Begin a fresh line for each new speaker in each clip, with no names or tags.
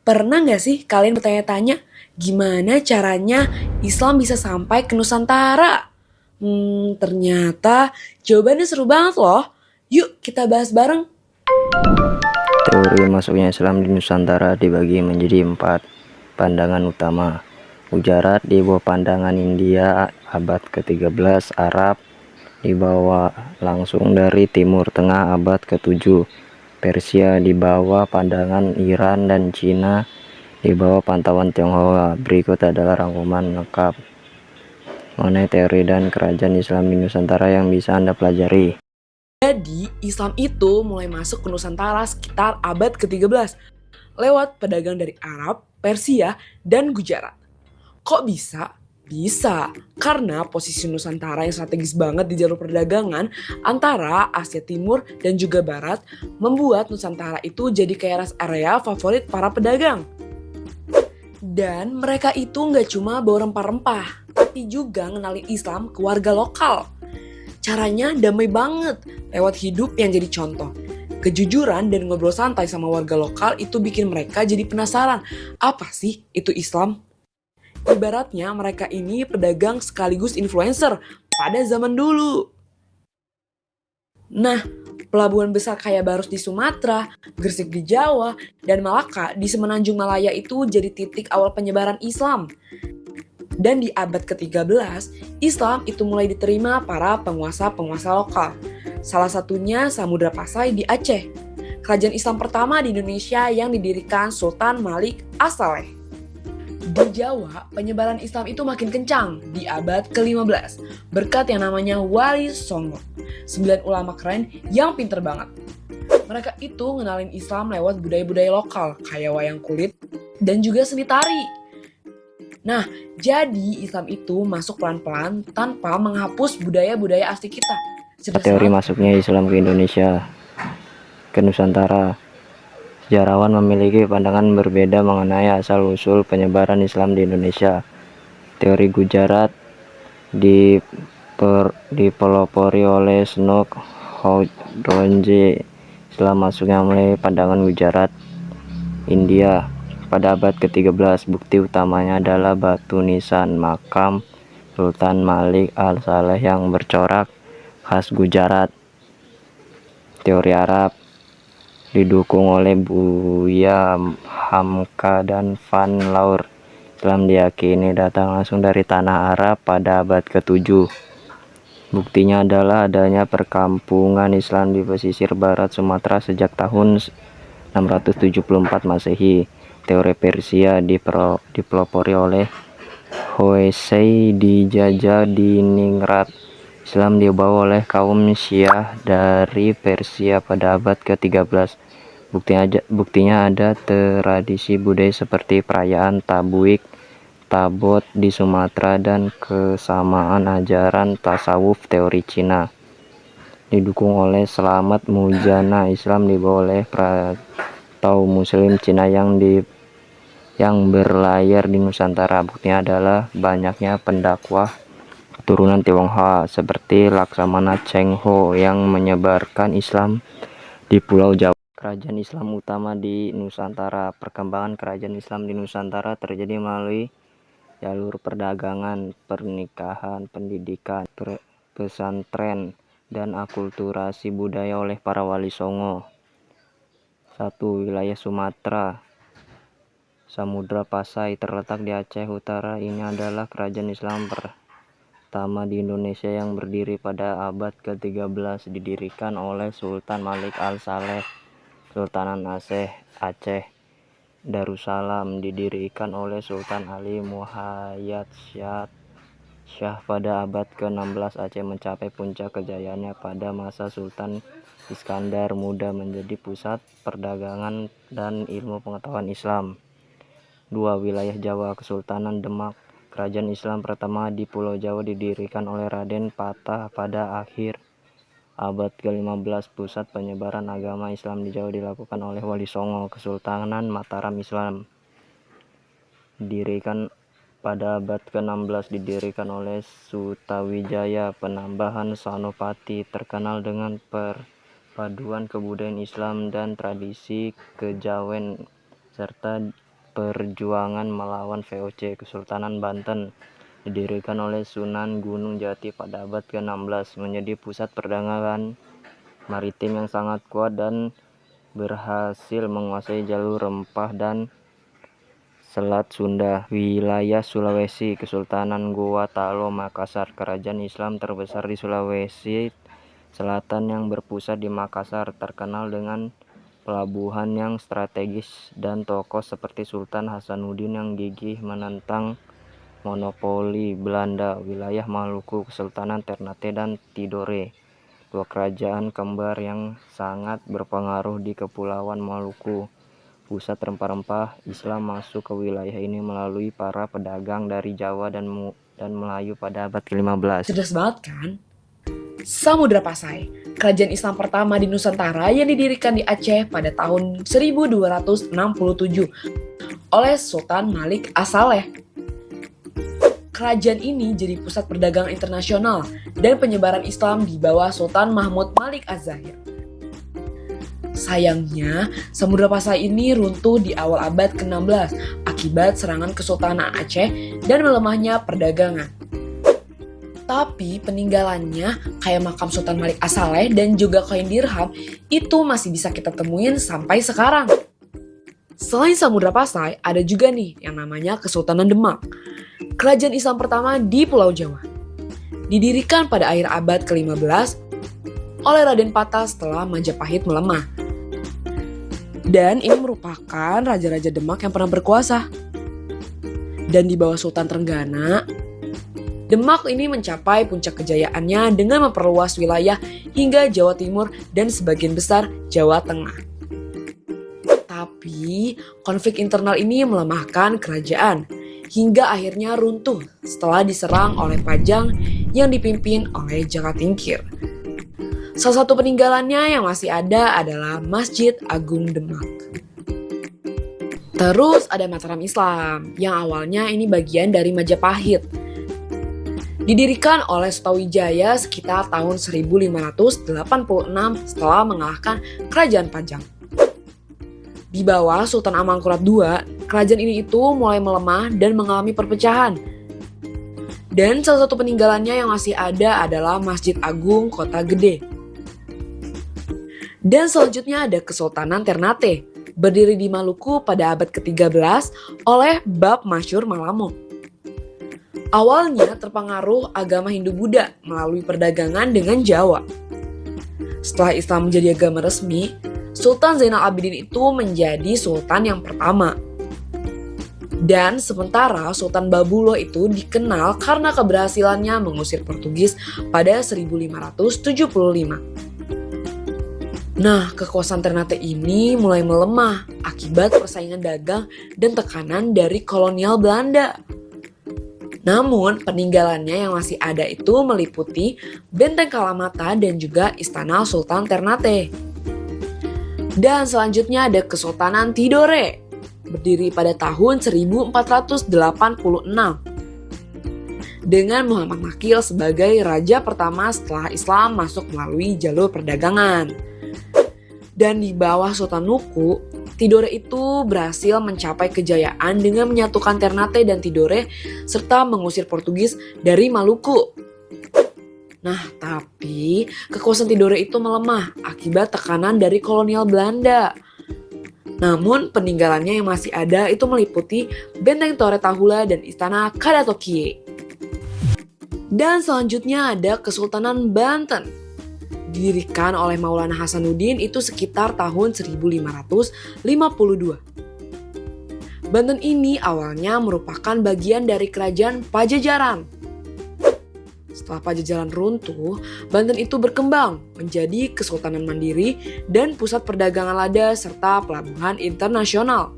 Pernah nggak sih kalian bertanya-tanya gimana caranya Islam bisa sampai ke Nusantara? Ternyata jawabannya seru banget loh. Yuk kita bahas bareng.
Teori masuknya Islam di Nusantara dibagi menjadi 4 pandangan utama. Gujarat di bawah pandangan India abad ke-13, Arab dibawa langsung dari Timur Tengah abad ke-7, Persia di bawah pandangan Iran, dan Cina di bawah pantauan Tionghoa. Berikut adalah rangkuman lengkap mengenai teori dan kerajaan Islam di Nusantara yang bisa Anda pelajari.
Jadi Islam itu mulai masuk ke Nusantara sekitar abad ke-13 lewat pedagang dari Arab, Persia, dan Gujarat. Kok bisa? Bisa, karena posisi Nusantara yang strategis banget di jalur perdagangan antara Asia Timur dan juga Barat membuat Nusantara itu jadi kayak rest area favorit para pedagang. Dan mereka itu nggak cuma bawa rempah-rempah, tapi juga ngenalin Islam ke warga lokal. Caranya damai banget, lewat hidup yang jadi contoh. Kejujuran dan ngobrol santai sama warga lokal itu bikin mereka jadi penasaran, apa sih itu Islam? Ibaratnya mereka ini pedagang sekaligus influencer pada zaman dulu. Nah, pelabuhan besar kayak Barus di Sumatera, Gresik di Jawa, dan Malaka di Semenanjung Malaya itu jadi titik awal penyebaran Islam. Dan di abad ke-13, Islam itu mulai diterima para penguasa-penguasa lokal. Salah satunya Samudra Pasai di Aceh. Kerajaan Islam pertama di Indonesia yang didirikan Sultan Malik As-Saleh. Di Jawa, penyebaran Islam itu makin kencang di abad ke-15 berkat yang namanya Wali Songo, 9 ulama keren yang pinter banget. Mereka itu ngenalin Islam lewat budaya-budaya lokal kayak wayang kulit dan juga seni tari. Nah, jadi Islam itu masuk pelan-pelan tanpa menghapus budaya-budaya asli kita. Cerdas
Teori
banget.
masuknya Islam ke Indonesia, ke Nusantara. Sejarawan memiliki pandangan berbeda mengenai asal-usul penyebaran Islam di Indonesia. Teori Gujarat dipelopori oleh Snook Hodronje. Islam masuknya mulai pandangan Gujarat, India pada abad ke-13. Bukti utamanya adalah batu nisan makam Sultan Malik Al-Saleh yang bercorak khas Gujarat. Teori Arab didukung oleh Buya Hamka dan Van Laur. Islam diyakini datang langsung dari tanah Arab pada abad ke-7. Buktinya adalah adanya perkampungan Islam di pesisir barat Sumatera sejak tahun 674 Masehi. Teori Persia dipelopori oleh Hoesei dijajah di Ningrat. Islam dibawa oleh kaum Syiah dari Persia pada abad ke-13. Buktinya ada tradisi budaya seperti perayaan Tabuik, Tabot di Sumatera, dan kesamaan ajaran tasawuf teori Cina. Didukung oleh Slamet Mujana, Islam dibawa oleh perantau Muslim Cina yang berlayar di Nusantara. Buktinya adalah banyaknya pendakwah keturunan Tionghoa seperti Laksamana Cheng Ho yang menyebarkan Islam di Pulau Jawa. Kerajaan Islam utama di Nusantara. Perkembangan kerajaan Islam di Nusantara terjadi melalui jalur perdagangan, pernikahan, pendidikan, pesantren, dan akulturasi budaya oleh para wali songo. 1. Wilayah Sumatera. Samudra Pasai terletak di Aceh Utara. Ini adalah kerajaan Islam pertama di Indonesia yang berdiri pada abad ke-13, didirikan oleh Sultan Malik Al-Saleh. Sultanan Aceh Darussalam didirikan oleh Sultan Ali Muhayyad Shah pada abad ke-16. Aceh mencapai puncak kejayaannya pada masa Sultan Iskandar Muda, menjadi pusat perdagangan dan ilmu pengetahuan Islam. 2. Wilayah Jawa. Kesultanan Demak. Kerajaan Islam pertama di Pulau Jawa didirikan oleh Raden Patah pada akhir abad ke-15. Pusat penyebaran agama Islam di Jawa dilakukan oleh Wali Songo. Kesultanan Mataram. Islam didirikan pada abad ke-16 didirikan oleh Sutawijaya. Penambahan Senopati terkenal dengan perpaduan kebudayaan Islam dan tradisi kejawen serta perjuangan melawan VOC. Kesultanan Banten didirikan oleh Sunan Gunung Jati pada abad ke-16, menjadi pusat perdagangan maritim yang sangat kuat dan berhasil menguasai jalur rempah dan Selat Sunda. Wilayah Sulawesi, Kesultanan Goa Talo Makassar, kerajaan Islam terbesar di Sulawesi Selatan yang berpusat di Makassar, terkenal dengan pelabuhan yang strategis dan tokoh seperti Sultan Hasanuddin yang gigih menentang monopoli Belanda. Wilayah Maluku, Kesultanan Ternate dan Tidore, dua kerajaan kembar yang sangat berpengaruh di Kepulauan Maluku. Pusat rempah-rempah Islam masuk ke wilayah ini melalui para pedagang dari Jawa dan Melayu pada abad ke-15.
Cerdas banget kan? Samudra Pasai, kerajaan Islam pertama di Nusantara yang didirikan di Aceh pada tahun 1267 oleh Sultan Malik As-Saleh. Kerajaan ini jadi pusat perdagangan internasional dan penyebaran Islam di bawah Sultan Mahmud Malik Az-Zahir. Sayangnya, Samudra Pasai ini runtuh di awal abad ke-16 akibat serangan Kesultanan Aceh dan melemahnya perdagangan. Tapi peninggalannya kayak makam Sultan Malik As-Saleh dan juga koin dirham itu masih bisa kita temuin sampai sekarang. Selain Samudra Pasai, ada juga nih yang namanya Kesultanan Demak, kerajaan Islam pertama di Pulau Jawa. Didirikan pada akhir abad ke-15 oleh Raden Patah setelah Majapahit melemah. Dan ini merupakan raja-raja Demak yang pernah berkuasa. Dan di bawah Sultan Trenggana, Demak ini mencapai puncak kejayaannya dengan memperluas wilayah hingga Jawa Timur dan sebagian besar Jawa Tengah. Tapi konflik internal ini melemahkan kerajaan hingga akhirnya runtuh setelah diserang oleh Pajang yang dipimpin oleh Jaka Tingkir. Salah satu peninggalannya yang masih ada adalah Masjid Agung Demak. Terus ada Mataram Islam yang awalnya ini bagian dari Majapahit. Didirikan oleh Sutawijaya sekitar tahun 1586 setelah mengalahkan Kerajaan Pajang. Di bawah Sultan Amangkurat II, kerajaan ini itu mulai melemah dan mengalami perpecahan. Dan salah satu peninggalannya yang masih ada adalah Masjid Agung Kota Gede. Dan selanjutnya ada Kesultanan Ternate, berdiri di Maluku pada abad ke-13 oleh Bab Masyur Malamo. Awalnya terpengaruh agama Hindu-Buddha melalui perdagangan dengan Jawa. Setelah Islam menjadi agama resmi, Sultan Zainal Abidin itu menjadi sultan yang pertama. Dan sementara Sultan Babulo itu dikenal karena keberhasilannya mengusir Portugis pada 1575. Nah, kekuasaan Ternate ini mulai melemah akibat persaingan dagang dan tekanan dari kolonial Belanda. Namun, peninggalannya yang masih ada itu meliputi Benteng Kalamata dan juga Istana Sultan Ternate. Dan selanjutnya ada Kesultanan Tidore, berdiri pada tahun 1486. Dengan Muhammad Makil sebagai raja pertama setelah Islam masuk melalui jalur perdagangan. Dan di bawah Sultan Nuku, Tidore itu berhasil mencapai kejayaan dengan menyatukan Ternate dan Tidore serta mengusir Portugis dari Maluku. Nah, tapi kekuasaan Tidore itu melemah akibat tekanan dari kolonial Belanda. Namun, peninggalannya yang masih ada itu meliputi Benteng Tore Tahula dan Istana Kadatokie. Dan selanjutnya ada Kesultanan Banten. Didirikan oleh Maulana Hasanuddin itu sekitar tahun 1552. Banten ini awalnya merupakan bagian dari kerajaan Pajajaran. Setelah Pajajaran runtuh, Banten itu berkembang menjadi kesultanan mandiri dan pusat perdagangan lada serta pelabuhan internasional.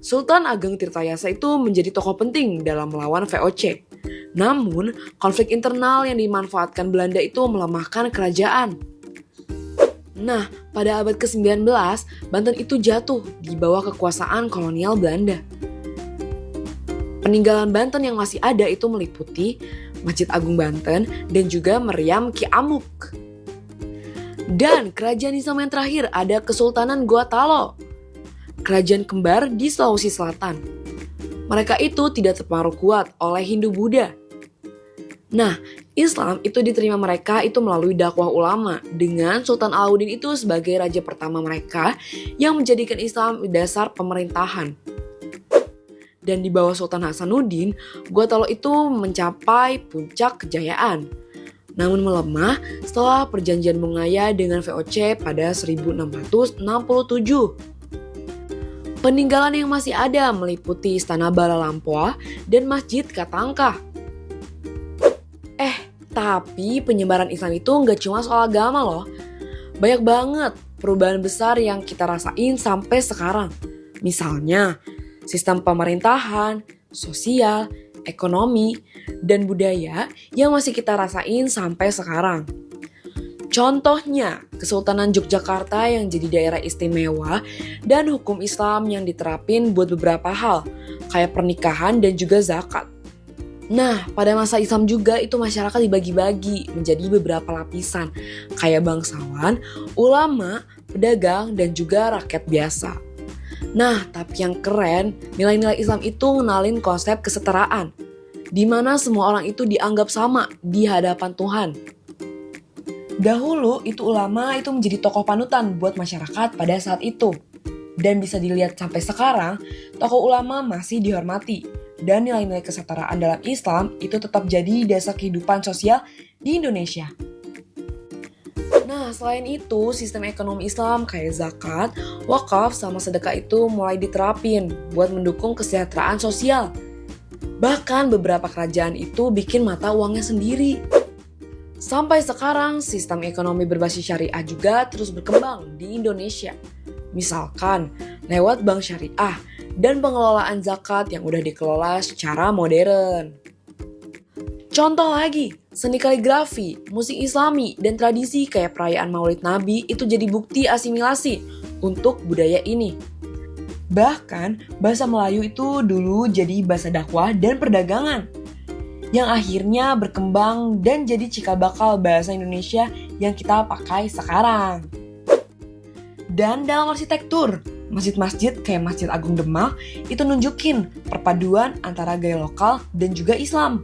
Sultan Ageng Tirtayasa itu menjadi tokoh penting dalam melawan VOC. Namun, konflik internal yang dimanfaatkan Belanda itu melemahkan kerajaan. Nah, pada abad ke-19, Banten itu jatuh di bawah kekuasaan kolonial Belanda. Peninggalan Banten yang masih ada itu meliputi Masjid Agung Banten dan juga Meriam Ki Amuk. Dan kerajaan Islam yang terakhir ada Kesultanan Goa Talo. kerajaan kembar di Sulawesi Selatan. Mereka itu tidak terpengaruh kuat oleh Hindu-Buddha. Nah, Islam itu diterima mereka itu melalui dakwah ulama dengan Sultan Alauddin itu sebagai raja pertama mereka yang menjadikan Islam dasar pemerintahan. Dan di bawah Sultan Hasanuddin, Gua Talo itu mencapai puncak kejayaan. Namun melemah setelah perjanjian Bungaya dengan VOC pada 1667. Peninggalan yang masih ada meliputi Istana Bala Lampoa dan Masjid Katangka. Tapi penyebaran Islam itu nggak cuma soal agama loh. Banyak banget perubahan besar yang kita rasain sampai sekarang. Misalnya, sistem pemerintahan, sosial, ekonomi, dan budaya yang masih kita rasain sampai sekarang. Contohnya, Kesultanan Yogyakarta yang jadi daerah istimewa dan hukum Islam yang diterapin buat beberapa hal, kayak pernikahan dan juga zakat. Nah, pada masa Islam juga itu masyarakat dibagi-bagi menjadi beberapa lapisan, kayak bangsawan, ulama, pedagang, dan juga rakyat biasa. Nah, tapi yang keren, nilai-nilai Islam itu ngenalin konsep kesetaraan, di mana semua orang itu dianggap sama di hadapan Tuhan. Dahulu itu ulama itu menjadi tokoh panutan buat masyarakat pada saat itu. Dan bisa dilihat sampai sekarang, tokoh ulama masih dihormati. Dan nilai-nilai kesetaraan dalam Islam itu tetap jadi dasar kehidupan sosial di Indonesia. Nah, selain itu, sistem ekonomi Islam kayak zakat, wakaf, sama sedekah itu mulai diterapin buat mendukung kesejahteraan sosial. Bahkan beberapa kerajaan itu bikin mata uangnya sendiri. Sampai sekarang, sistem ekonomi berbasis syariah juga terus berkembang di Indonesia. Misalkan, lewat bank syariah dan pengelolaan zakat yang udah dikelola secara modern. Contoh lagi, seni kaligrafi, musik Islami, dan tradisi kayak perayaan Maulid Nabi itu jadi bukti asimilasi untuk budaya ini. Bahkan, bahasa Melayu itu dulu jadi bahasa dakwah dan perdagangan, yang akhirnya berkembang dan jadi cikal bakal bahasa Indonesia yang kita pakai sekarang. Dan dalam arsitektur, masjid-masjid kayak Masjid Agung Demak itu nunjukin perpaduan antara gaya lokal dan juga Islam.